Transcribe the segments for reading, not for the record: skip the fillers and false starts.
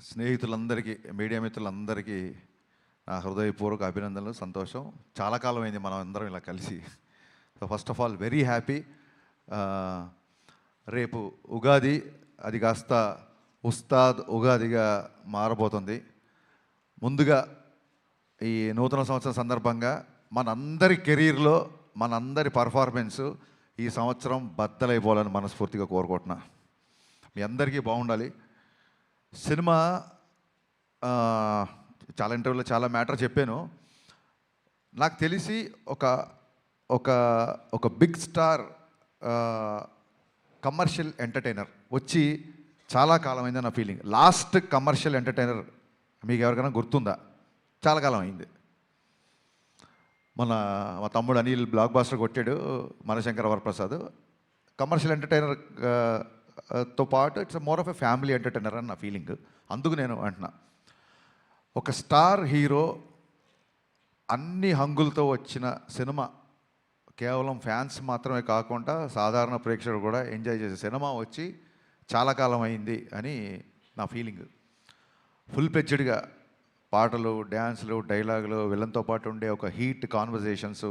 స్నేహితులందరికీ, media మిత్రులందరికీ నా హృదయపూర్వక అభినందనలు, సంతోషం. చాలా కాలం అయింది మనం అందరం ఇలా కలిసి. So first of all very happy. రేపు ఉగాది, అది కాస్త ఉస్తాద్ ఉగాదిగా మారబోతుంది. ముందుగా ఈ నూతన సంవత్సరం సందర్భంగా మనందరి కెరీర్లో మనందరి పర్ఫార్మెన్సు ఈ సంవత్సరం బద్దలైపోవాలని మనస్ఫూర్తిగా కోరుకుంటున్నా. మీ అందరికీ బాగుండాలి. సినిమా చాలా ఇంటర్వ్యూలో చాలా మ్యాటర్ చెప్పాను. నాకు తెలిసి ఒక ఒక ఒక బిగ్ స్టార్ కమర్షియల్ ఎంటర్టైనర్ వచ్చి చాలా కాలం అయింది నా ఫీలింగ్. లాస్ట్ కమర్షియల్ ఎంటర్టైనర్ మీకు ఎవరికైనా గుర్తుందా? చాలా కాలం అయింది. మా తమ్ముడు అనిల్ బ్లాక్ బాస్టర్ కొట్టాడు, మనశంకర వరప్రసాద్. కమర్షియల్ ఎంటర్టైనర్ తో పాటు it's more of a family entertainer అని నా ఫీలింగ్. అందుకు నేను అంటున్నా, ఒక స్టార్ హీరో అన్ని హంగులతో వచ్చిన సినిమా, కేవలం ఫ్యాన్స్ మాత్రమే కాకుండా సాధారణ ప్రేక్షకుడు కూడా ఎంజాయ్ చేసే సినిమా వచ్చి చాలా కాలం అయింది అని నా ఫీలింగ్. ఫుల్ ప్లెడ్జ్డ్గా పాటలు, డ్యాన్స్లు, డైలాగులు, విలన్తో పాటు ఉండే ఒక హీట్ కాన్వర్జేషన్స్,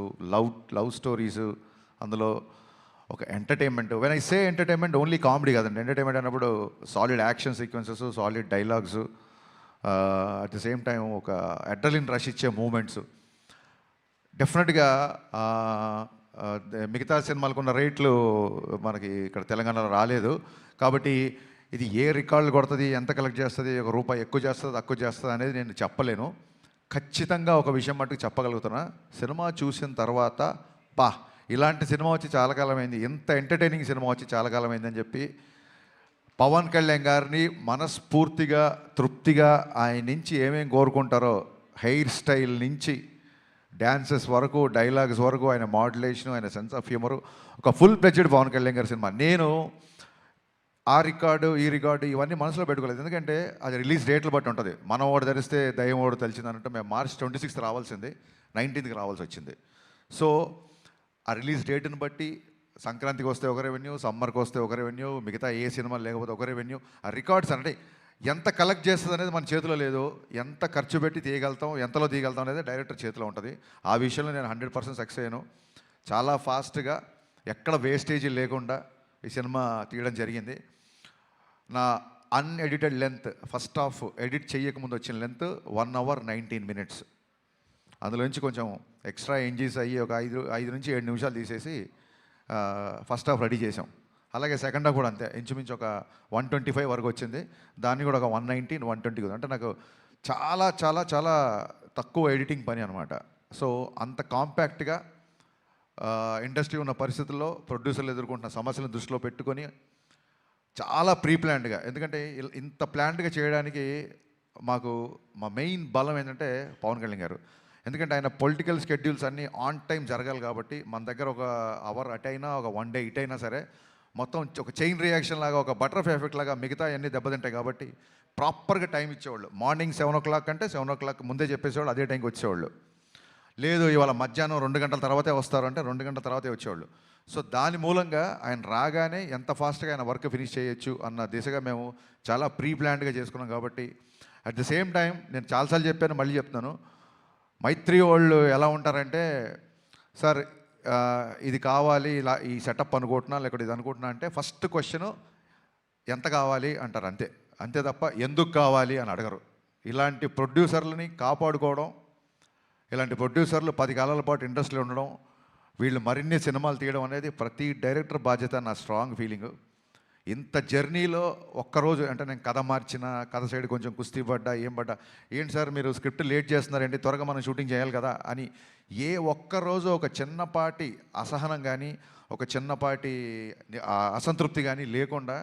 లవ్ స్టోరీసు, అందులో ఒక entertainment. When I say entertainment only comedy కాదండి. ఎంటర్టైన్మెంట్ అన్నప్పుడు solid action sequences, solid dialogues, at the same time ఒక అడ్రలిన్ రష్ ఇచ్చే మూమెంట్స్. డెఫినెట్గా మిగతా సినిమాలకు ఉన్న రేట్లు మనకి ఇక్కడ తెలంగాణలో రాలేదు. కాబట్టి ఇది ఏ రికార్డులు కొడుతుంది, ఎంత కలెక్ట్ చేస్తుంది, ఒక రూపాయి ఎక్కువ చేస్తుంది తక్కువ చేస్తుంది అనేది నేను చెప్పలేను. ఖచ్చితంగా ఒక విషయం మట్టుకు చెప్పగలుగుతున్నా, సినిమా చూసిన తర్వాత ఇలాంటి సినిమా వచ్చి చాలా కాలమైంది, ఇంత ఎంటర్టైనింగ్ సినిమా వచ్చి చాలా కాలమైందని చెప్పి పవన్ కళ్యాణ్ గారిని మనస్ఫూర్తిగా తృప్తిగా ఆయన నుంచి ఏమేమి కోరుకుంటారో, హెయిర్ స్టైల్ నుంచి డ్యాన్సెస్ వరకు, డైలాగ్స్ వరకు, ఆయన మాడ్యులేషను, ఆయన సెన్స్ ఆఫ్ హ్యూమరు, ఒక full pledged Pawan Kalyan garu cinema. నేను ఆ రికార్డు ఈ రికార్డు ఇవన్నీ మనసులో పెట్టుకోలేదు, ఎందుకంటే అది రిలీజ్ డేట్లు బట్టి ఉంటుంది. మనం ఓడి ధరిస్తే దయ్యం ఓడి తెలిసిందనంటే మేము మార్చ్ 26th రావాల్సింది, 19th రావాల్సి వచ్చింది. సో ఆ రిలీజ్ డేట్ని బట్టి సంక్రాంతికి వస్తే ఒక రెవెన్యూ, సమ్మర్కి వస్తే ఒక రెవెన్యూ, మిగతా ఏ సినిమా లేకపోతే ఒక రెవెన్యూ. ఆ రికార్డ్స్ అంటే ఎంత కలెక్ట్ చేస్తుంది అనేది మన చేతిలో లేదు. ఎంత ఖర్చు పెట్టి తీయగలుగుతాం, ఎంతలో తీయగలుగుతాం అనేది డైరెక్టర్ చేతిలో ఉంటుంది. ఆ విషయంలో నేను 100% సక్సెస్ అయ్యాను. చాలా ఫాస్ట్గా ఎక్కడ వేస్టేజీ లేకుండా ఈ సినిమా తీయడం జరిగింది. నా unedited length, first half edit చేయకముందు వచ్చిన లెంత్ 1 hour 19 minutes. అందులోంచి కొంచెం ఎక్స్ట్రా ఎంజీస్ అయ్యి ఒక 5 నుంచి 7 నిమిషాలు తీసేసి ఫస్ట్ హాఫ్ రెడీ చేసాం. అలాగే సెకండ్ హాఫ్ కూడా అంతే, ఇంచుమించు ఒక 125 వరకు వచ్చింది. దాన్ని కూడా ఒక 119, 120. అంటే నాకు చాలా చాలా చాలా తక్కువ ఎడిటింగ్ పని అనమాట. సో అంత కాంపాక్ట్గా ఇండస్ట్రీ ఉన్న పరిస్థితుల్లో ప్రొడ్యూసర్లు ఎదుర్కొంటున్న సమస్యలను దృష్టిలో పెట్టుకొని చాలా ప్రీ ప్లాన్డ్గా, ఎందుకంటే ఇంత ప్లాన్డ్గా చేయడానికి మా మెయిన్ బలం ఏంటంటే పవన్ కళ్యాణ్ గారు. ఎందుకంటే ఆయన పొలిటికల్ షెడ్యూల్స్ అన్నీ ఆన్ టైం జరగాలి కాబట్టి మన దగ్గర ఒక అవర్ అటు అయినా, ఒక 1 day ఇటు అయినా సరే మొత్తం ఒక చైన్ రియాక్షన్ లాగా, ఒక బటర్ఫ్లై ఎఫెక్ట్ లాగా మిగతా అన్నీ దెబ్బతింటాయి. కాబట్టి ప్రాపర్గా టైం ఇచ్చేవాళ్ళు. మార్నింగ్ 7 o'clock అంటే 7 o'clock ముందే చెప్పేసేవాళ్ళు, అదే టైంకి వచ్చేవాళ్ళు. లేదు ఇవాళ మధ్యాహ్నం 2 గంటల తర్వాతే వస్తారు అంటే 2 గంటల తర్వాతే వచ్చేవాళ్ళు. సో దాని మూలంగా ఆయన రాగానే ఎంత ఫాస్ట్గా ఆయన వర్క్ ఫినిష్ చేయొచ్చు అన్న దిశగా మేము చాలా ప్రీ ప్లాన్డ్గా చేసుకున్నాం. కాబట్టి అట్ ది సేమ్ టైం నేను చాలాసార్లు చెప్పాను, మళ్ళీ చెప్తున్నాను, మైత్రి వాళ్ళు ఎలా ఉంటారంటే, సార్ ఇది కావాలి, ఇలా ఈ సెటప్ అనుకుంటున్నా, లేకపోతే ఇది అనుకుంటున్నా అంటే ఫస్ట్ క్వశ్చను ఎంత కావాలి అంటారు, అంతే తప్ప ఎందుకు కావాలి అని అడగరు. ఇలాంటి ప్రొడ్యూసర్లని కాపాడుకోవడం, ఇలాంటి ప్రొడ్యూసర్లు 10 కాలాల పాటు ఇండస్ట్రీలో ఉండడం, వీళ్ళు మరిన్ని సినిమాలు తీయడం అనేది ప్రతి డైరెక్టర్ బాధ్యత, నా స్ట్రాంగ్ ఫీలింగు. ఇంత జర్నీలో ఒక్కరోజు అంటే నేను కథ మార్చిన, కథ సైడ్ కొంచెం కుస్తీ పడ్డా, ఏంటి సార్ మీరు స్క్రిప్ట్ లేట్ చేస్తున్నారండి, త్వరగా మనం షూటింగ్ చేయాలి కదా అని ఏ ఒక్కరోజు ఒక చిన్నపాటి అసహనం కానీ, ఒక చిన్నపాటి అసంతృప్తి కానీ లేకుండా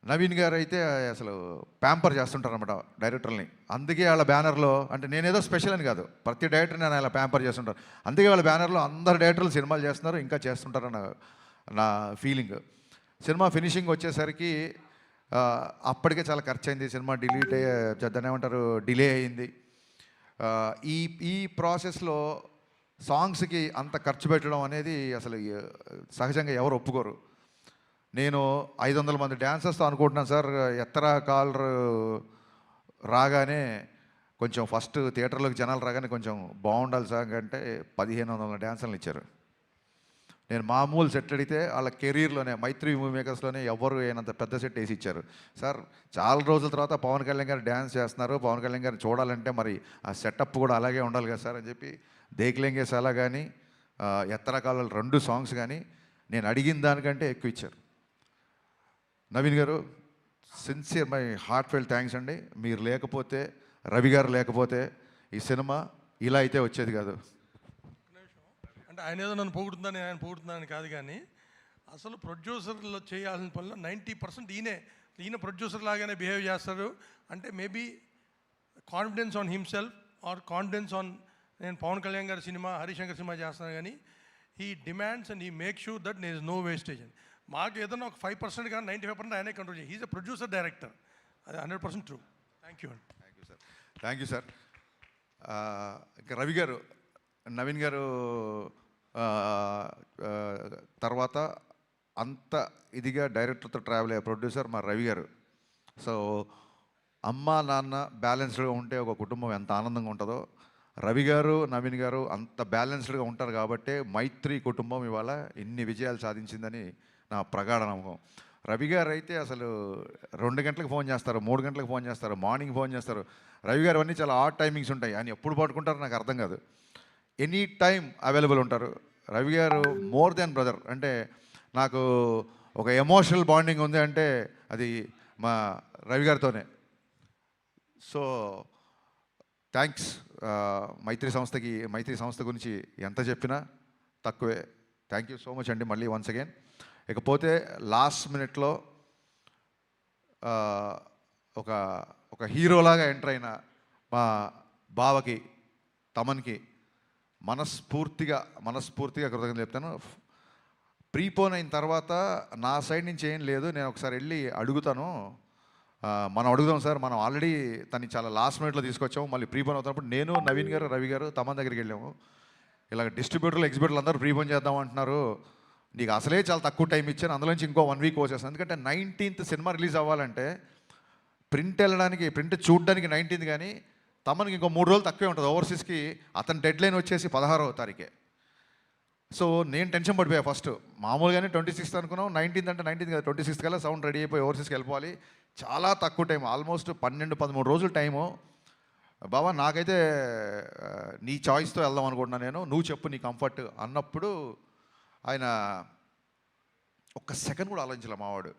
నవీన్ గారు అయితే అసలు ప్యాంపర్ చేస్తుంటారు అనమాట డైరెక్టర్ని. అందుకే వాళ్ళ బ్యానర్లో, అంటే నేనేదో స్పెషల్ అని కాదు, ప్రతి డైరెక్టర్ నేను అలా ప్యాంపర్ చేస్తుంటారు. అందుకే వాళ్ళ బ్యానర్లో అందరు డైరెక్టర్లు సినిమాలు చేస్తున్నారు, ఇంకా చేస్తుంటారన్న నా ఫీలింగ్. సినిమా ఫినిషింగ్ వచ్చేసరికి అప్పటికే చాలా ఖర్చు అయింది. సినిమా డిలే అయింది. ఈ ప్రాసెస్లో సాంగ్స్కి అంత ఖర్చు పెట్టడం అనేది అసలు సహజంగా ఎవరు ఒప్పుకోరు. నేను 500 మంది డాన్సర్స్తో అనుకుంటున్నాను సార్, ఎత్తరా కాలర్ రాగానే కొంచెం ఫస్ట్ థియేటర్లోకి జనాలు రాగానే కొంచెం బాగుండాలి సార్ అంటే 1500 డ్యాన్సులను ఇచ్చారు. నేను మామూలు సెట్ అడిగితే వాళ్ళ కెరీర్లోనే మైత్రి మూవీ మేకర్స్లోనే ఎవరు అయినంత పెద్ద సెట్ వేసి ఇచ్చారు. సార్ చాలా రోజుల తర్వాత పవన్ కళ్యాణ్ గారు డ్యాన్స్ చేస్తున్నారు, పవన్ కళ్యాణ్ గారిని చూడాలంటే మరి ఆ సెటప్ కూడా అలాగే ఉండాలి కదా సార్ అని చెప్పి దేక్లెంగే సాలా కానీ ఎత్తరకాల 2 సాంగ్స్ కానీ నేను అడిగిన దానికంటే ఎక్కువ ఇచ్చారు. Naveen garu sincere my heartfelt thanks అండి. మీరు లేకపోతే, రవి గారు లేకపోతే ఈ సినిమా ఇలా అయితే వచ్చేది కాదు. అంటే ఆయన ఏదో నన్ను పొగుడుతుందని ఆయన పొగుడుతుందని కాదు, కానీ అసలు ప్రొడ్యూసర్లో చేయాల్సిన పనిలో 90% ఈయన ప్రొడ్యూసర్ లాగానే బిహేవ్ చేస్తారు. అంటే maybe confidence on himself or confidence on నేను పవన్ కళ్యాణ్ గారి సినిమా, హరిశంకర్ సినిమా చేస్తున్నాను, కానీ he demands and he make sure that there is no wastage అని. మాకు ఏదైనా ఒక 5% కానీ 95% ఆయనే కంట్రోల్ చేయాలి. హీజ్ అ ప్రొడ్యూసర్ డైరెక్టర్, అది 100% ట్రూ. థ్యాంక్ యూ అండి. Thank you sir. ఇంకా రవి గారు, నవీన్ గారు తర్వాత అంత ఇదిగా డైరెక్టర్తో ట్రావెల్ అయ్యే ప్రొడ్యూసర్ మా రవి గారు. సో అమ్మ నాన్న బ్యాలెన్స్డ్గా ఉంటే ఒక కుటుంబం ఎంత ఆనందంగా ఉంటుందో, రవి గారు నవీన్ గారు అంత బ్యాలెన్స్డ్గా ఉంటారు కాబట్టే మైత్రి కుటుంబం ఇవాళ ఇన్ని విజయాలు సాధించిందని నా ప్రగాఢ నమ్మకం. రవి గారు అయితే అసలు 2 గంటలకు ఫోన్ చేస్తారు, 3 గంటలకు ఫోన్ చేస్తారు, మార్నింగ్ ఫోన్ చేస్తారు. రవి గారు అన్నీ చాలా ఆడ్ టైమింగ్స్ ఉంటాయి. ఆయన ఎప్పుడు పట్టుకుంటారో నాకు అర్థం కాదు. ఎనీ టైం అవైలబుల్ ఉంటారు. రవి గారు మోర్ దెన్ బ్రదర్. అంటే నాకు ఒక ఎమోషనల్ బాండింగ్ ఉంది అంటే అది మా రవి గారితోనే. So thanks. మైత్రి సంస్థ గురించి ఎంత చెప్పినా తక్కువే. థ్యాంక్ యూ సో మచ్ అండి మళ్ళీ వన్స్ అగైన్. ఇకపోతే లాస్ట్ మినిట్లో ఒక హీరోలాగా ఎంటర్ అయిన మా బావకి, తమన్కి మనస్ఫూర్తిగా కృతజ్ఞతలు చెప్తాను. ప్రీపోన్ అయిన తర్వాత నా సైడ్ నుంచి ఏం లేదు, నేను ఒకసారి వెళ్ళి అడుగుతాను. మనం అడుగుదాం సార్, మనం ఆల్రెడీ తను చాలా లాస్ట్ మినిట్లో తీసుకొచ్చాము. మళ్ళీ ప్రీపోన్ అవుతున్నప్పుడు నేను, నవీన్ గారు, రవి గారు తమన్ దగ్గరికి వెళ్ళాము. ఇలా డిస్ట్రిబ్యూటర్లు, ఎగ్జిబ్యూటర్లు అందరూ ప్రీపోన్ చేద్దాం అంటున్నారు, నీకు అసలే చాలా తక్కువ టైం ఇచ్చాను, అందులోంచి ఇంకో 1 వీక్ వచ్చేస్తాను. ఎందుకంటే 19th సినిమా రిలీజ్ అవ్వాలంటే ప్రింట్ చూడడానికి 19th, కానీ తమనికి ఇంకో 3 రోజులు తక్కువే ఉంటుంది. ఓవర్సీస్కి అతని డెడ్ లైన్ వచ్చేసి 16వ తారీఖే. సో నేను టెన్షన్ పడిపోయా. ఫస్ట్ మామూలుగానే 26th అనుకున్నాం, 19th అంటే 19th కదా, 26th కల్లా సౌండ్ రెడీ అయిపోయి ఓవర్సీస్కి వెళ్ళిపోవాలి. చాలా తక్కువ టైం, ఆల్మోస్ట్ 12-13 రోజులు టైము. బాబా నాకైతే నీ చాయిస్తో వెళ్దాం అనుకుంటున్నాను, నేను నువ్వు చెప్పు నీ కంఫర్ట్ అన్నప్పుడు ఆయన ఒక్క సెకండ్ కూడా ఆలోచించలే మావాడు.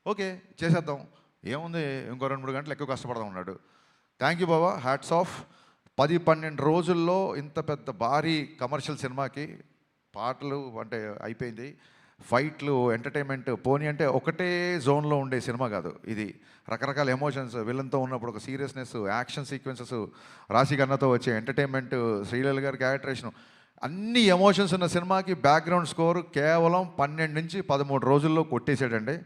ఓకే చేసేద్దాం, ఏముంది ఇంకో 2-3 గంటలు ఎక్కువ కష్టపడదాం అన్నాడు. Thank you Baba, hats off. 10-12 రోజుల్లో ఇంత పెద్ద భారీ కమర్షియల్ సినిమాకి పాటలు అంటే అయిపోయింది, ఫైట్లు, ఎంటర్టైన్మెంట్ పోనీ అంటే ఒకటే జోన్లో ఉండే సినిమా కాదు ఇది. రకరకాల ఎమోషన్స్, విలన్తో ఉన్నప్పుడు ఒక సీరియస్నెస్, యాక్షన్ సీక్వెన్సెస్, రాశి గన్నతో వచ్చే ఎంటర్టైన్మెంట్, శ్రీలీల గారి క్యారెక్టరేషన్, అన్ని ఎమోషన్స్ ఉన్న సినిమాకి బ్యాక్గ్రౌండ్ స్కోర్ కేవలం 12-13 రోజుల్లో కొట్టేసాడండి.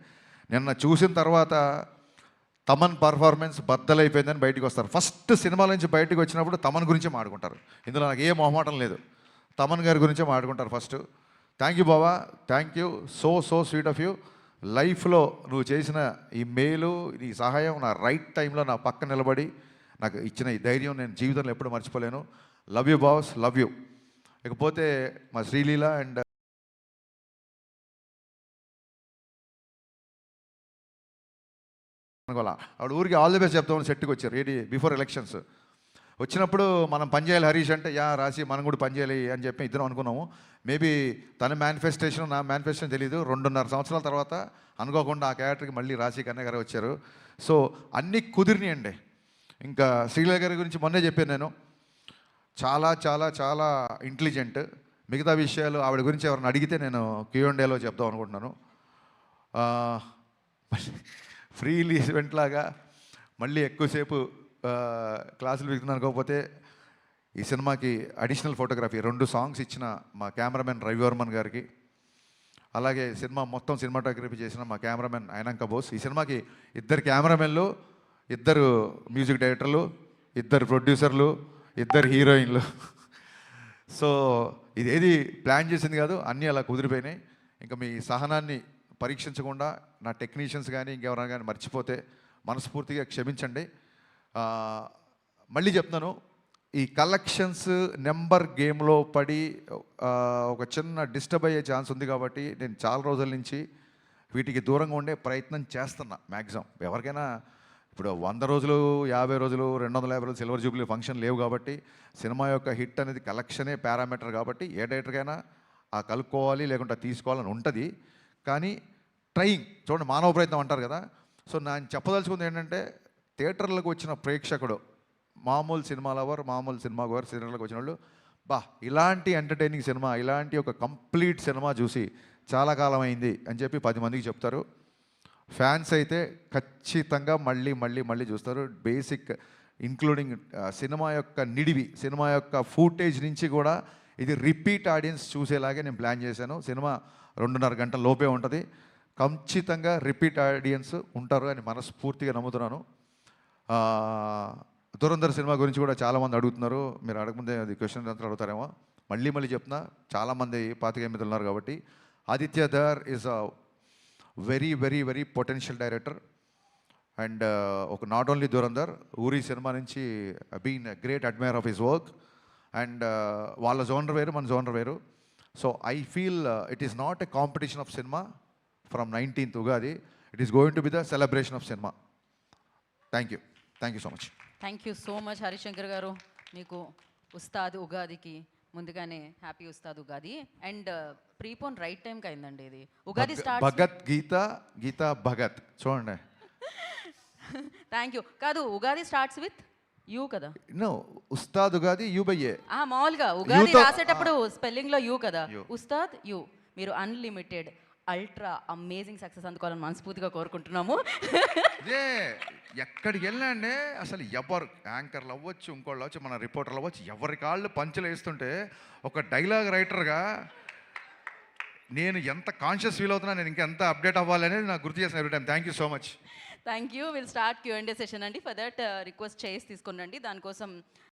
నిన్న చూసిన తర్వాత తమన్ పర్ఫార్మెన్స్ బద్దలైపోయిందని బయటకు వస్తారు. ఫస్ట్ సినిమా నుంచి బయటకు వచ్చినప్పుడు తమన్ గురించే మాట్లాడుకుంటారు. ఇందులో నాకు ఏ మొహమాటం లేదు, తమన్ గారి గురించే మాట్లాడుకుంటారు first. Thank you Baba, thank you, so sweet of you. లైఫ్లో నువ్వు చేసిన ఈ మేలు, ఈ సహాయం, నా రైట్ టైంలో నా పక్కన నిలబడి నాకు ఇచ్చిన ఈ ధైర్యం నేను జీవితంలో ఎప్పుడు మర్చిపోలేను. Love you boss, love you. ఇకపోతే మా శ్రీలీల అండ్ ఆవిడ ఊరికి ఆల్ ది బెస్ట్ చెప్తామని సెట్కి వచ్చారు రెడీ బిఫోర్ ఎలక్షన్స్. వచ్చినప్పుడు మనం పని చేయాలి హరీష్ అంటే, యా రాసి మనం కూడా పని చేయాలి అని చెప్పి ఇద్దరం అనుకున్నాము. మేబీ తన మేనిఫెస్టేషన్ నా మేనిఫెస్టేషన్ తెలీదు. 2.5 సంవత్సరాల తర్వాత అనుకోకుండా ఆ క్యారెక్టర్కి మళ్ళీ రాశి కన్నయ్య గారు వచ్చారు. సో అన్నీ కుదిరినాయండి. ఇంకా శ్రీలీల గారి గురించి మొన్నే చెప్పాను నేను, చాలా చాలా చాలా ఇంటెలిజెంట్. మిగతా విషయాలు ఆవిడ గురించి ఎవరిని అడిగితే నేను Q&Aలో చెప్దాం అనుకుంటున్నాను. ఫ్రీలీ ఈవెంట్ లాగా మళ్ళీ ఎక్కువసేపు క్లాసులు వింటున్నాను. అనుకోకపోతే ఈ సినిమాకి అడిషనల్ ఫోటోగ్రఫీ 2 సాంగ్స్ ఇచ్చిన మా కెమెరామెన్ రవివర్మన్ గారికి, అలాగే సినిమా మొత్తం సినిమాటోగ్రఫీ చేసిన మా కెమెరామెన్ అయినంక బోస్. ఈ సినిమాకి 2 కెమెరామెన్లు, 2 మ్యూజిక్ డైరెక్టర్లు, 2 ప్రొడ్యూసర్లు, 2 హీరోయిన్లు. సో ఇదేది ప్లాన్ చేసింది కాదు, అన్నీ అలా కుదిరిపోయినాయి. ఇంకా మీ సహనాన్ని పరీక్షించకుండా నా టెక్నీషియన్స్ కానీ ఇంకెవరైనా కానీ మర్చిపోతే మనస్ఫూర్తిగా క్షమించండి. మళ్ళీ చెప్తున్నాను, ఈ కలెక్షన్స్ నెంబర్ గేమ్లో పడి ఒక చిన్న డిస్టర్బ్ అయ్యే ఛాన్స్ ఉంది కాబట్టి నేను చాలా రోజుల నుంచి వీటికి దూరంగా ఉండే ప్రయత్నం చేస్తున్నా మ్యాక్సిమం. ఎవరికైనా ఇప్పుడు 100 రోజులు, 50 రోజులు, 250 రోజులు సిల్వర్ జూబ్లీ ఫంక్షన్ లేవు కాబట్టి సినిమా యొక్క హిట్ అనేది కలెక్షనే పారామీటర్ కాబట్టి ఏ డైరెక్టర్కైనా ఆ కలుపుకోవాలి లేకుంటే తీసుకోవాలని ఉంటుంది. కానీ ట్రయింగ్ చూడండి, మానవ ప్రయత్నం అంటారు కదా. సో నేను చెప్పదలుచుకుంది ఏంటంటే, థియేటర్లకు వచ్చిన ప్రేక్షకుడు, మామూలు సినిమా లవర్, మామూలు సినిమా గోవర్, థియేటర్లకు వచ్చిన వాళ్ళు ఇలాంటి ఎంటర్టైనింగ్ సినిమా, ఇలాంటి ఒక కంప్లీట్ సినిమా చూసి చాలా కాలం అయింది అని చెప్పి 10 మందికి చెప్తారు. ఫ్యాన్స్ అయితే ఖచ్చితంగా మళ్ళీ మళ్ళీ మళ్ళీ చూస్తారు. బేసిక్ ఇంక్లూడింగ్ సినిమా యొక్క నిడివి, సినిమా యొక్క ఫూటేజ్ నుంచి కూడా ఇది రిపీట్ ఆడియన్స్ చూసేలాగే నేను ప్లాన్ చేశాను. సినిమా 2.5 గంటల లోపే ఉంటుంది. ఖచ్చితంగా రిపీట్ ఆడియన్స్ ఉంటారు అని మనస్ఫూర్తిగా నమ్ముతున్నాను. దురంధర్ సినిమా గురించి కూడా చాలామంది అడుగుతున్నారు. మీరు అడగముందే అది క్వశ్చన్ అంతా అడుగుతారేమో. మళ్ళీ మళ్ళీ చెప్తున్నా, చాలామంది 25 ఉన్నారు కాబట్టి. Aditya Dhar is a very very very potential director. And ఒక not only Dhurandhar, Uri cinema నుంచి been great admirer of his work. And వాళ్ళ జోనర్ వేరు, మన జోనర్ వేరు. So I feel it is not a competition of cinema from 19th Ugadi. It is going to be the celebration of cinema. Thank you so much. Thank you so much Harishankar garu. మీకు ఉస్తాద్ ఉగాదికి ముందుగానే happy Ustaad Ugadi. And prepone right టైంకి అయిందండి ఇది. Ugadi start Bhagat Geetha Bhagat చూడండి. Thank you. కాదు, Ugadi starts with U కదా. No, Ustaad Ugadi U by A. మామూలుగా ఉగాది యూతో- రాసేటప్పుడు స్పెల్లింగ్ లో యూ కదా. యూ. ఉస్తాద్ యూ. మీరు అన్లిమిటెడ్ అల్ట్రా అమేజింగ్ సక్సెస్ అందుకోవాలని మనస్ఫూర్తిగా కోరుకుంటున్నాము. ఇదే ఎక్కడికి వెళ్ళండి అసలు ఎవరు యాంకర్లు అవ్వచ్చు, ఇంకోళ్ళు అవ్వచ్చు, మన రిపోర్టర్లు అవ్వచ్చు, ఎవరి కాళ్ళు పంచులు వేస్తుంటే ఒక డైలాగ్ రైటర్గా నేను ఎంత కాన్షియస్ ఫీల్ అవుతున్నా, నేను ఇంకా ఎంత అప్డేట్ అవ్వాలి అనేది నాకు గుర్తు చేసిన every time. Thank you so much. Thank you. Will start Q&A session అండి. ఫర్ దట్ రిక్వెస్ట్ చేసి తీసుకుని రండి. దానికోసం